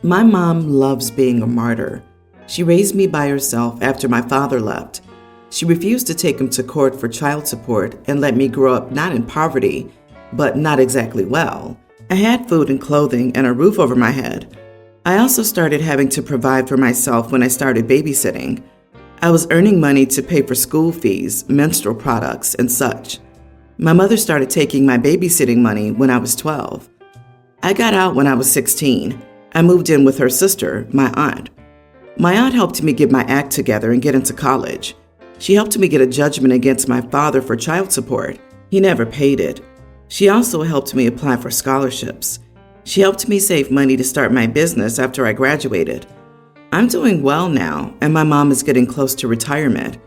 My mom loves being a martyr. She raised me by herself after my father left. She refused to take him to court for child support and let me grow up not in poverty, but not exactly well. I had food and clothing and a roof over my head. I also started having to provide for myself when I started babysitting. I was earning money to pay for school fees, menstrual products, and such. My mother started taking my babysitting money when I was 12. I got out when I was 16. I moved in with her sister, my aunt. My aunt helped me get my act together and get into college. She helped me get a judgment against my father for child support. He never paid it. She also helped me apply for scholarships. She helped me save money to start my business after I graduated. I'm doing well now, and my mom is getting close to retirement.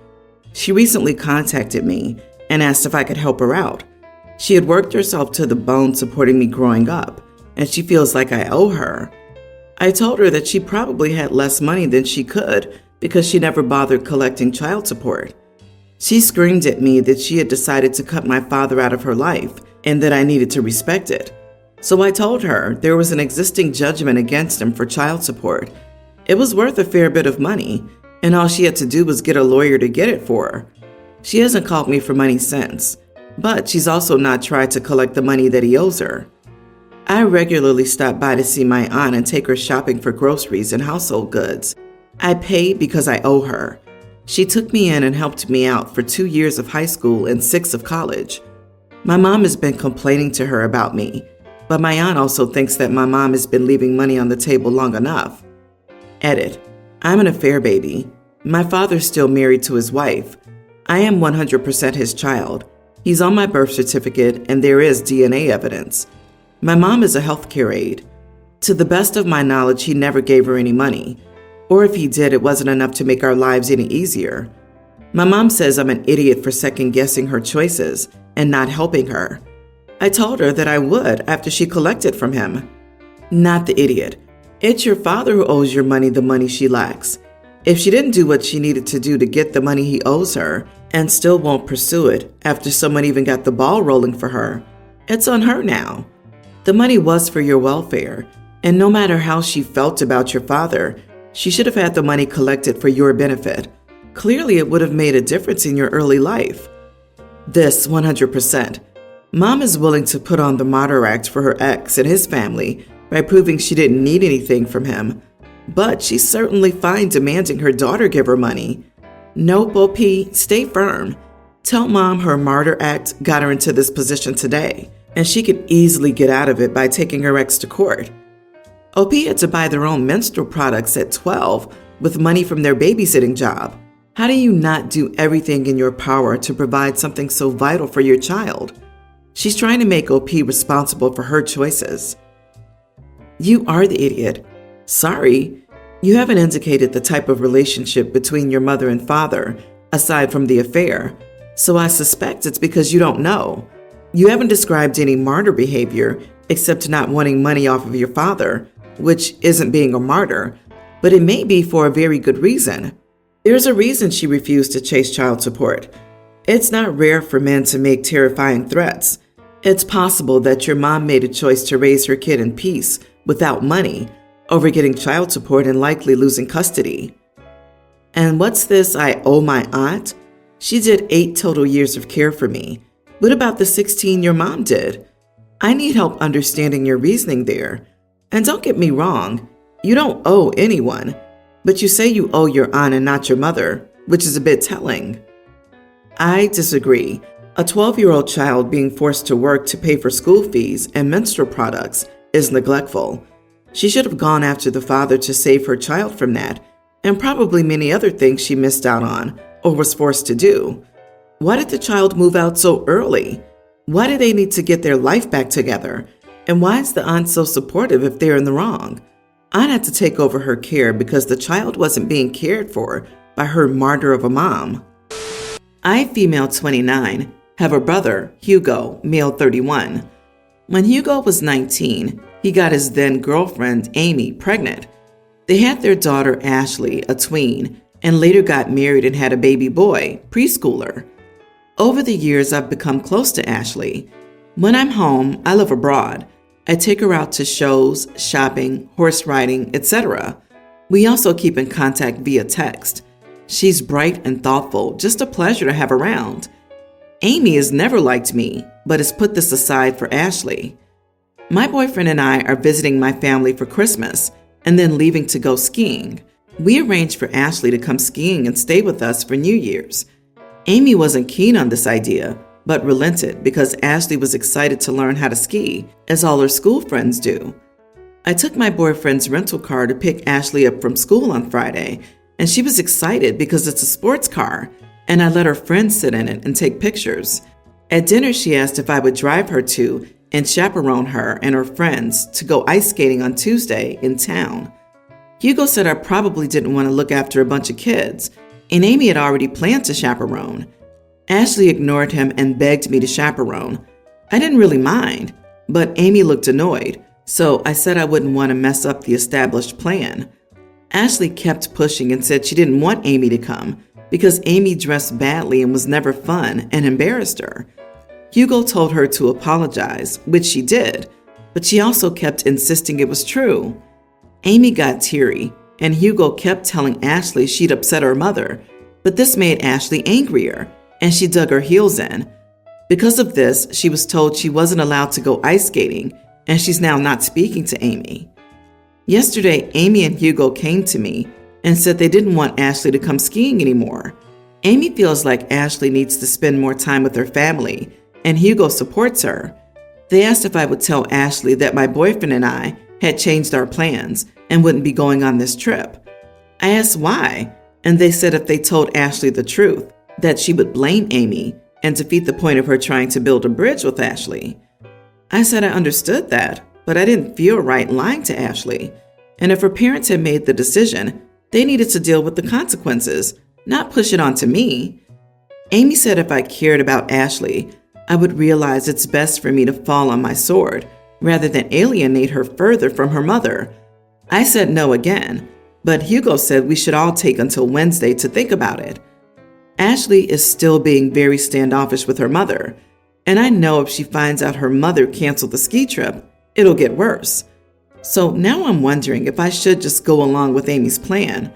She recently contacted me and asked if I could help her out. She had worked herself to the bone supporting me growing up, and she feels like I owe her. I told her that she probably had less money than she could because she never bothered collecting child support. She screamed at me that she had decided to cut my father out of her life and that I needed to respect it. So I told her there was an existing judgment against him for child support. It was worth a fair bit of money, and all she had to do was get a lawyer to get it for her. She hasn't called me for money since, but she's also not tried to collect the money that he owes her. I regularly stop by to see my aunt and take her shopping for groceries and household goods. I pay because I owe her. She took me in and helped me out for 2 years of high school and 6 of college. My mom has been complaining to her about me, but my aunt also thinks that my mom has been leaving money on the table long enough. Edit. I'm an affair baby. My father's still married to his wife. I am 100% his child. He's on my birth certificate and there is DNA evidence. My mom is a healthcare aide. To the best of my knowledge, he never gave her any money. Or if he did, it wasn't enough to make our lives any easier. My mom says I'm an idiot for second-guessing her choices and not helping her. I told her that I would after she collected from him. Not the idiot. It's your father who owes your money the money she lacks. If she didn't do what she needed to do to get the money he owes her and still won't pursue it after someone even got the ball rolling for her, it's on her now. The money was for your welfare, and no matter how she felt about your father, she should have had the money collected for your benefit. Clearly, it would have made a difference in your early life. This 100%. Mom is willing to put on the martyr act for her ex and his family by proving she didn't need anything from him, but she's certainly fine demanding her daughter give her money. Nope, OP, stay firm. Tell Mom her martyr act got her into this position today, and she could easily get out of it by taking her ex to court. OP had to buy their own menstrual products at 12 with money from their babysitting job. How do you not do everything in your power to provide something so vital for your child? She's trying to make OP responsible for her choices. You are the idiot. Sorry, you haven't indicated the type of relationship between your mother and father, aside from the affair, so I suspect it's because you don't know. You haven't described any martyr behavior except not wanting money off of your father, which isn't being a martyr, but it may be for a very good reason. There's a reason she refused to chase child support. It's not rare for men to make terrifying threats. It's possible that your mom made a choice to raise her kid in peace without money, over getting child support and likely losing custody. And what's this I owe my aunt? She did 8 total years of care for me. What about the 16 your mom did? I need help understanding your reasoning there. And don't get me wrong, you don't owe anyone, but you say you owe your aunt and not your mother, which is a bit telling. I disagree. A 12-year-old child being forced to work to pay for school fees and menstrual products is neglectful. She should have gone after the father to save her child from that, and probably many other things she missed out on or was forced to do. Why did the child move out so early? Why do they need to get their life back together? And why is the aunt so supportive if they're in the wrong? Aunt had to take over her care because the child wasn't being cared for by her martyr of a mom. I, female 29, have a brother, Hugo, male 31. When Hugo was 19, he got his then-girlfriend, Amy, pregnant. They had their daughter, Ashley, a tween, and later got married and had a baby boy, preschooler. Over the years, I've become close to Ashley. When I'm home, I live abroad. I take her out to shows, shopping, horse riding, etc. We also keep in contact via text. She's bright and thoughtful, just a pleasure to have around. Amy has never liked me, but has put this aside for Ashley. My boyfriend and I are visiting my family for Christmas and then leaving to go skiing. We arranged for Ashley to come skiing and stay with us for New Year's. Amy wasn't keen on this idea, but relented because Ashley was excited to learn how to ski, as all her school friends do. I took my boyfriend's rental car to pick Ashley up from school on Friday, and she was excited because it's a sports car, and I let her friends sit in it and take pictures. At dinner, she asked if I would drive her to and chaperone her and her friends to go ice skating on Tuesday in town. Hugo said I probably didn't want to look after a bunch of kids, and Amy had already planned to chaperone. Ashley ignored him and begged me to chaperone. I didn't really mind, but Amy looked annoyed, so I said I wouldn't want to mess up the established plan. Ashley kept pushing and said she didn't want Amy to come because Amy dressed badly and was never fun and embarrassed her. Hugo told her to apologize, which she did, but she also kept insisting it was true. Amy got teary, and Hugo kept telling Ashley she'd upset her mother, but this made Ashley angrier, and she dug her heels in. Because of this, she was told she wasn't allowed to go ice skating, and she's now not speaking to Amy. Yesterday, Amy and Hugo came to me and said they didn't want Ashley to come skiing anymore. Amy feels like Ashley needs to spend more time with her family, and Hugo supports her. They asked if I would tell Ashley that my boyfriend and I had changed our plans and wouldn't be going on this trip. I asked why, and they said if they told Ashley the truth, that she would blame Amy and defeat the point of her trying to build a bridge with Ashley. I said I understood that, but I didn't feel right lying to Ashley, and if her parents had made the decision, they needed to deal with the consequences, not push it onto me. Amy said if I cared about Ashley, I would realize it's best for me to fall on my sword rather than alienate her further from her mother. I said no again, but Hugo said we should all take until Wednesday to think about it. Ashley is still being very standoffish with her mother, and I know if she finds out her mother canceled the ski trip, it'll get worse. So now I'm wondering if I should just go along with Amy's plan.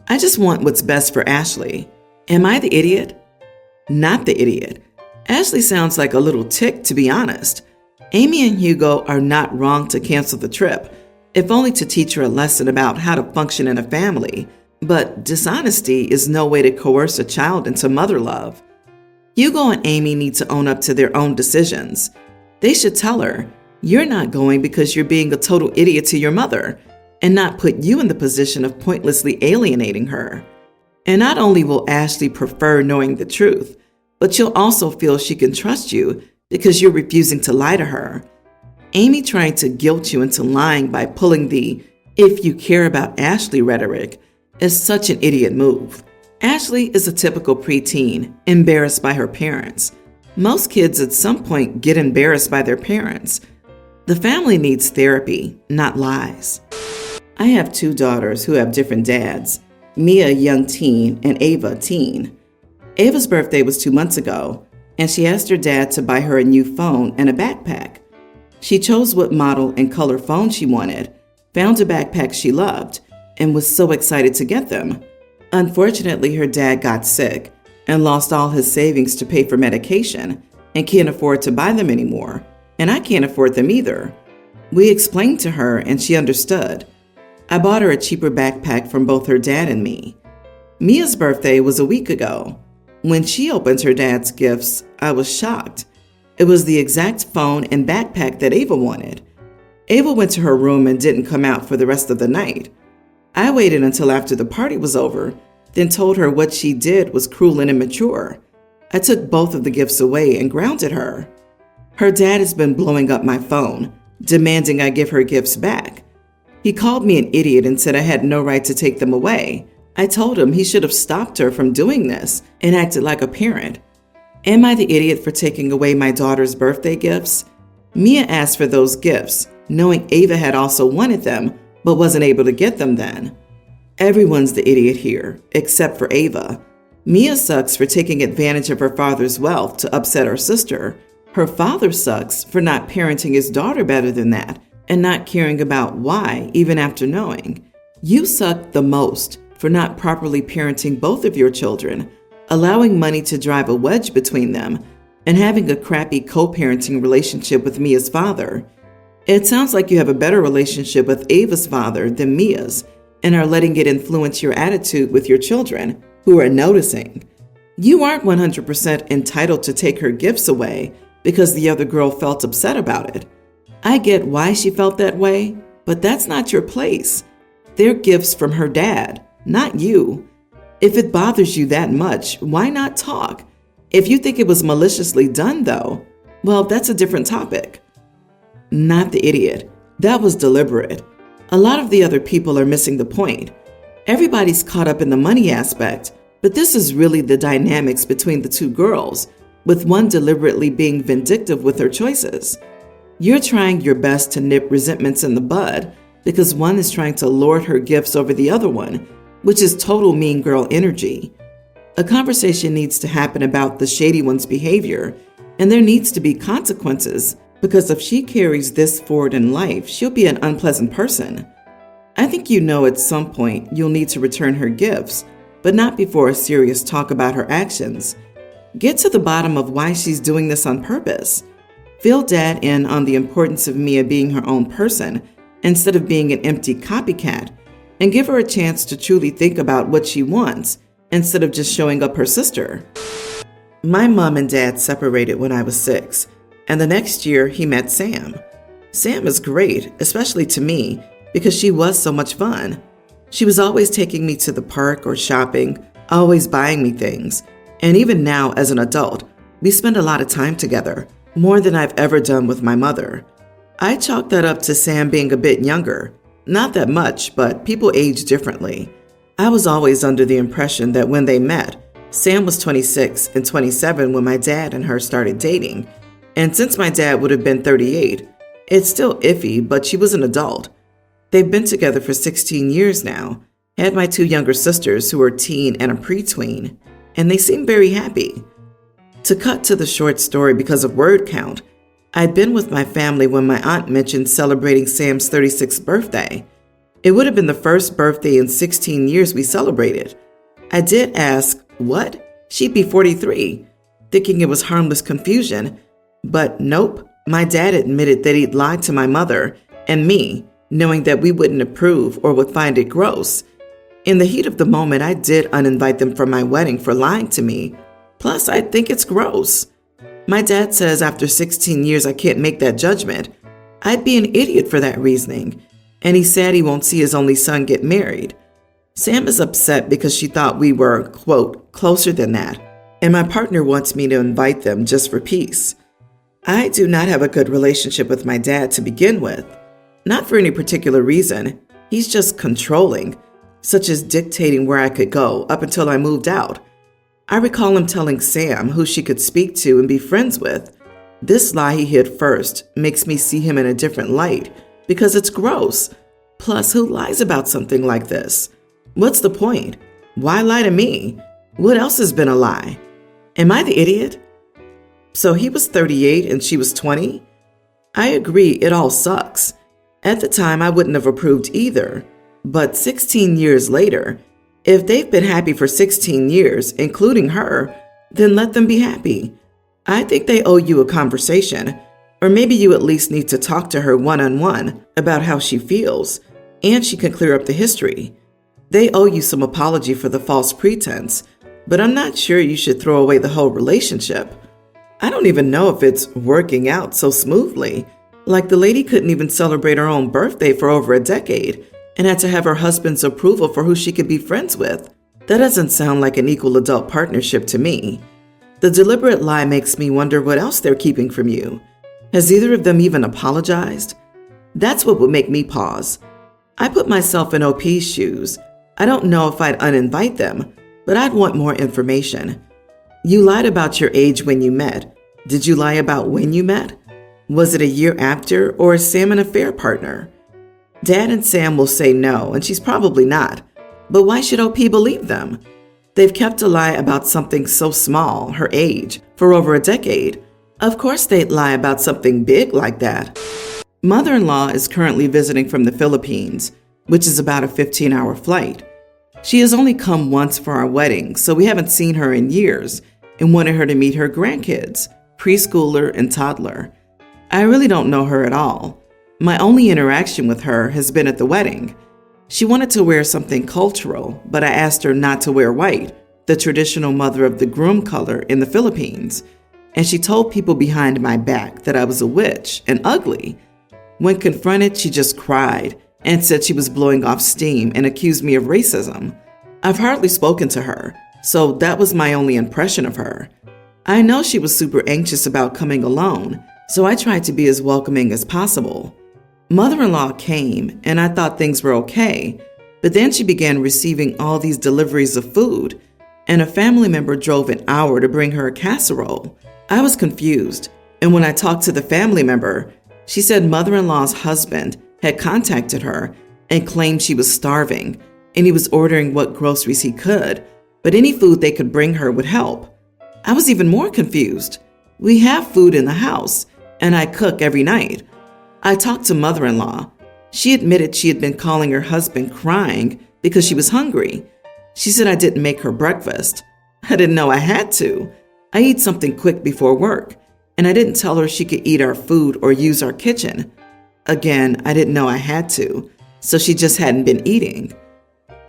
I just want what's best for Ashley. Am I the idiot? Not the idiot. Ashley sounds like a little tick, to be honest. Amy and Hugo are not wrong to cancel the trip, if only to teach her a lesson about how to function in a family. But dishonesty is no way to coerce a child into mother love. Hugo and Amy need to own up to their own decisions. They should tell her, you're not going because you're being a total idiot to your mother, and not put you in the position of pointlessly alienating her. And not only will Ashley prefer knowing the truth, but she'll also feel she can trust you because you're refusing to lie to her. Amy trying to guilt you into lying by pulling the "if you care about Ashley" rhetoric is such an idiot move. Ashley is a typical preteen, embarrassed by her parents. Most kids at some point get embarrassed by their parents. The family needs therapy, not lies. I have 2 daughters who have different dads, Mia, young teen, and Ava, teen. Ava's birthday was 2 months ago, and she asked her dad to buy her a new phone and a backpack. She chose what model and color phone she wanted, found a backpack she loved, and was so excited to get them. Unfortunately, her dad got sick and lost all his savings to pay for medication and can't afford to buy them anymore, and I can't afford them either. We explained to her and she understood. I bought her a cheaper backpack from both her dad and me. Mia's birthday was a week ago. When she opened her dad's gifts, I was shocked. It was the exact phone and backpack that Ava wanted. Ava went to her room and didn't come out for the rest of the night. I waited until after the party was over, then told her what she did was cruel and immature. I took both of the gifts away and grounded her. Her dad has been blowing up my phone, demanding I give her gifts back. He called me an idiot and said I had no right to take them away. I told him he should have stopped her from doing this and acted like a parent. Am I the idiot for taking away my daughter's birthday gifts? Mia asked for those gifts, knowing Ava had also wanted them, but wasn't able to get them then. Everyone's the idiot here, except for Ava. Mia sucks for taking advantage of her father's wealth to upset her sister. Her father sucks for not parenting his daughter better than that and not caring about why, even after knowing. You suck the most for not properly parenting both of your children, allowing money to drive a wedge between them, and having a crappy co-parenting relationship with Mia's father. It sounds like you have a better relationship with Ava's father than Mia's, and are letting it influence your attitude with your children, who are noticing. You aren't 100% entitled to take her gifts away because the other girl felt upset about it. I get why she felt that way, but that's not your place. They're gifts from her dad, not you. If it bothers you that much, why not talk? If you think it was maliciously done, though, well, that's a different topic. Not the idiot. That was deliberate. A lot of the other people are missing the point. Everybody's caught up in the money aspect, but this is really the dynamics between the two girls, with one deliberately being vindictive with her choices. You're trying your best to nip resentments in the bud because one is trying to lord her gifts over the other one, which is total mean girl energy. A conversation needs to happen about the shady one's behavior, and there needs to be consequences because if she carries this forward in life, she'll be an unpleasant person. I think you know at some point you'll need to return her gifts, but not before a serious talk about her actions. Get to the bottom of why she's doing this on purpose. Fill Dad in on the importance of Mia being her own person instead of being an empty copycat, and give her a chance to truly think about what she wants instead of just showing up her sister. My mom and dad separated when I was 6, and the next year he met Sam. Sam is great, especially to me, because she was so much fun. She was always taking me to the park or shopping, always buying me things, and even now as an adult, we spend a lot of time together, more than I've ever done with my mother. I chalk that up to Sam being a bit younger. Not that much, but people age differently. I was always under the impression that when they met, Sam was 26 and 27 when my dad and her started dating. And since my dad would have been 38, it's still iffy, but she was an adult. They've been together for 16 years now, had my 2 younger sisters who are teen and a pre-tween, and they seem very happy. To cut to the short story because of word count, I'd been with my family when my aunt mentioned celebrating Sam's 36th birthday. It would have been the first birthday in 16 years we celebrated. I did ask, what? She'd be 43, thinking it was harmless confusion. But nope, my dad admitted that he'd lied to my mother and me, knowing that we wouldn't approve or would find it gross. In the heat of the moment, I did uninvite them from my wedding for lying to me. Plus, I think it's gross. My dad says after 16 years I can't make that judgment. I'd be an idiot for that reasoning. And he said he won't see his only son get married. Sam is upset because she thought we were, quote, closer than that. And my partner wants me to invite them just for peace. I do not have a good relationship with my dad to begin with. Not for any particular reason. He's just controlling, such as dictating where I could go up until I moved out. I recall him telling Sam who she could speak to and be friends with. This lie he hid first makes me see him in a different light because it's gross. Plus, who lies about something like this? What's the point? Why lie to me? What else has been a lie? Am I the idiot? So he was 38 and she was 20? I agree, it all sucks. At the time, I wouldn't have approved either. But 16 years later, if they've been happy for 16 years, including her, then let them be happy. I think they owe you a conversation, or maybe you at least need to talk to her one-on-one about how she feels, and she can clear up the history. They owe you some apology for the false pretense, but I'm not sure you should throw away the whole relationship. I don't even know if it's working out so smoothly. Like the lady couldn't even celebrate her own birthday for over a decade, and had to have her husband's approval for who she could be friends with. That doesn't sound like an equal adult partnership to me. The deliberate lie makes me wonder what else they're keeping from you. Has either of them even apologized? That's what would make me pause. I put myself in OP's shoes. I don't know if I'd uninvite them, but I'd want more information. You lied about your age when you met. Did you lie about when you met? Was it a year after, or is Sam an affair partner? Dad and Sam will say no, and she's probably not. But why should OP believe them? They've kept a lie about something so small, her age, for over a decade. Of course they'd lie about something big like that. Mother-in-law is currently visiting from the Philippines, which is about a 15-hour flight. She has only come once for our wedding, so we haven't seen her in years and wanted her to meet her grandkids, preschooler and toddler. I really don't know her at all. My only interaction with her has been at the wedding. She wanted to wear something cultural, but I asked her not to wear white, the traditional mother of the groom color in the Philippines, and she told people behind my back that I was a witch and ugly. When confronted, she just cried and said she was blowing off steam and accused me of racism. I've hardly spoken to her, so that was my only impression of her. I know she was super anxious about coming alone, so I tried to be as welcoming as possible. Mother-in-law came, and I thought things were okay, but then she began receiving all these deliveries of food, and a family member drove an hour to bring her a casserole. I was confused, and when I talked to the family member, she said mother-in-law's husband had contacted her and claimed she was starving, and he was ordering what groceries he could, but any food they could bring her would help. I was even more confused. We have food in the house, and I cook every night. I talked to mother-in-law. She admitted she had been calling her husband crying because she was hungry. She said I didn't make her breakfast. I didn't know I had to. I eat something quick before work, and I didn't tell her she could eat our food or use our kitchen. Again, I didn't know I had to, so she just hadn't been eating.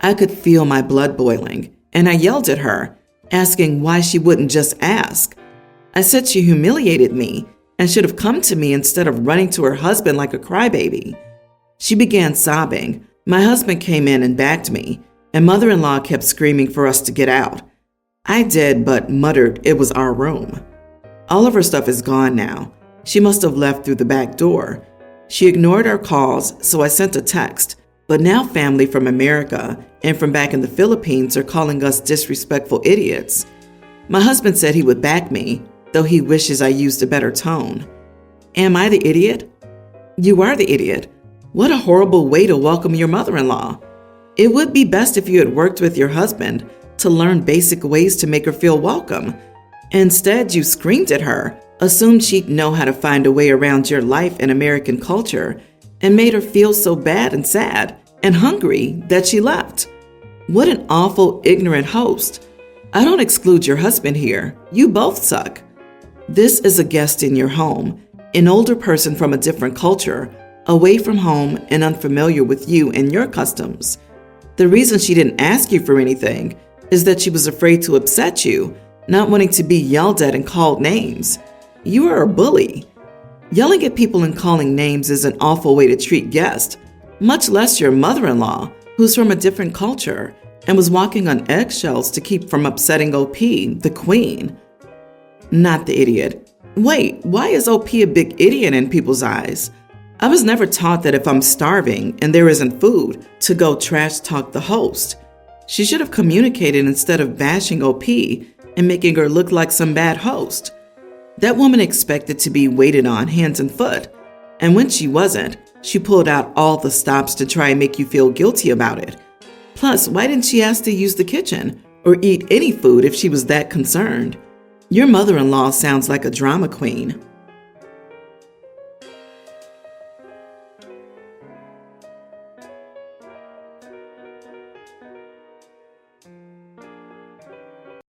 I could feel my blood boiling, and I yelled at her, asking why she wouldn't just ask. I said she humiliated me and should have come to me instead of running to her husband like a crybaby. She began sobbing. My husband came in and backed me, and mother-in-law kept screaming for us to get out. I did, but muttered it was our room. All of her stuff is gone now. She must have left through the back door. She ignored our calls, so I sent a text, but now family from America and from back in the Philippines are calling us disrespectful idiots. My husband said he would back me, though he wishes I used a better tone. Am I the idiot? You are the idiot. What a horrible way to welcome your mother-in-law. It would be best if you had worked with your husband to learn basic ways to make her feel welcome. Instead, you screamed at her, assumed she'd know how to find a way around your life and American culture, and made her feel so bad and sad and hungry that she left. What an awful, ignorant host. I don't exclude your husband here. You both suck. This is a guest in your home, an older person from a different culture, away from home and unfamiliar with you and your customs. The reason she didn't ask you for anything is that she was afraid to upset you, not wanting to be yelled at and called names. You are a bully. Yelling at people and calling names is an awful way to treat guests, much less your mother-in-law, who's from a different culture and was walking on eggshells to keep from upsetting OP, the queen. Not the idiot. Wait, why is OP a big idiot in people's eyes? I was never taught that if I'm starving and there isn't food, to go trash talk the host. She should have communicated instead of bashing OP and making her look like some bad host. That woman expected to be waited on hands and foot, and when she wasn't, she pulled out all the stops to try and make you feel guilty about it. Plus, why didn't she ask to use the kitchen or eat any food if she was that concerned? Your mother-in-law sounds like a drama queen.